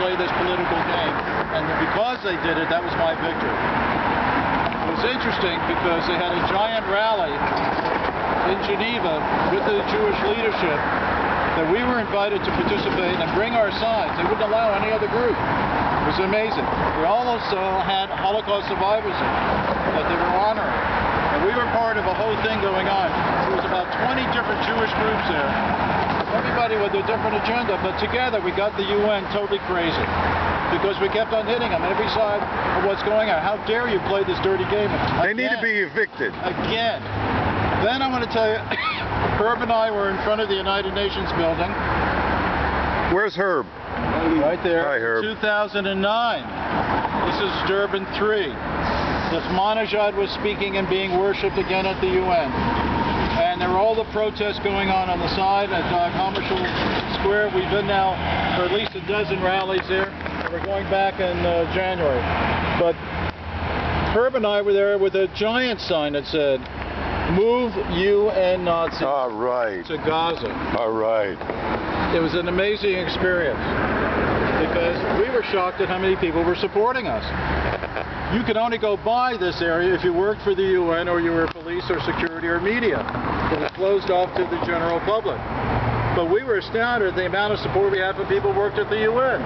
play this political game. And because they did it, that was my victory. It was interesting because they had a giant rally in Geneva with the Jewish leadership that we were invited to participate and bring our signs. They wouldn't allow any other group. It was amazing. We also had Holocaust survivors that they were honoring. And we were part of a whole thing going on. There was about 20 different Jewish groups there. Everybody with a different agenda, but together we got the UN totally crazy. Because we kept on hitting them on every side of what's going on. How dare you play this dirty game? They need to be evicted. Again. Then I'm going to tell you, Herb and I were in front of the United Nations building. Where's Herb? Right there. Hi, Herb. 2009. This is Durban 3. This Ahmadinejad was speaking and being worshipped again at the UN. And there were all the protests going on the side at Hammarskjöld Square. We've been now for at least a dozen rallies there. We're going back in January. But Herb and I were there with a giant sign that said, "Move UN Nazis All right. to Gaza." All right. It was an amazing experience because we were shocked at how many people were supporting us. You could only go by this area if you worked for the UN or you were police or security or media. It was closed off to the general public. But we were astounded at the amount of support we had from people who worked at the UN.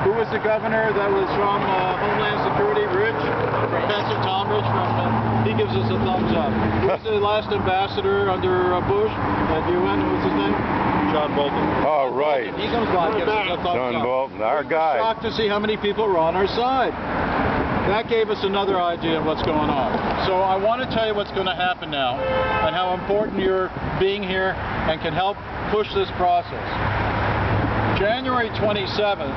Who was the governor that was from Homeland Security? Rich? Professor Tom Rich he gives us a thumbs up. Who was the last ambassador under Bush at UN? What was his name? John Bolton. All right. He comes by and gives us a thumbs up. John Bolton, our We were guy. shocked to see how many people were on our side. That gave us another idea of what's going on. So I want to tell you what's going to happen now and how important you're being here and can help push this process. January 27th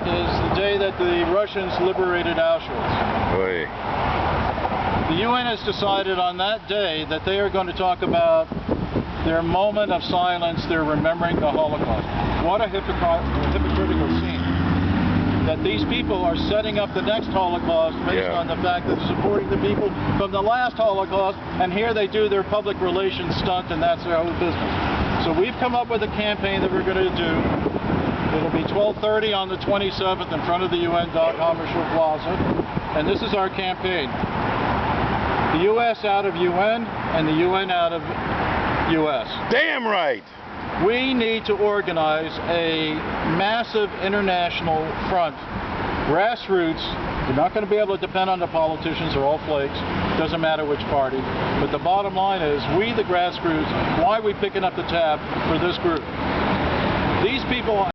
is the day that the Russians liberated Auschwitz. Oy. The UN has decided on that day that they are going to talk about their moment of silence, their remembering the Holocaust. What a hypocritical scene. That these people are setting up the next Holocaust based on the fact that they're supporting the people from the last Holocaust, and here they do their public relations stunt, and that's their whole business. So we've come up with a campaign that we're going to do. It'll be 12:30 on the 27th in front of the UN Dock Hammarskjöld Plaza, and this is our campaign. The U.S. out of UN, and the UN out of U.S. Damn right! We need to organize a massive international front. Grassroots. You're not going to be able to depend on the politicians. They're all flakes. Doesn't matter which party. But the bottom line is, we the grassroots, why are we picking up the tab for this group? These people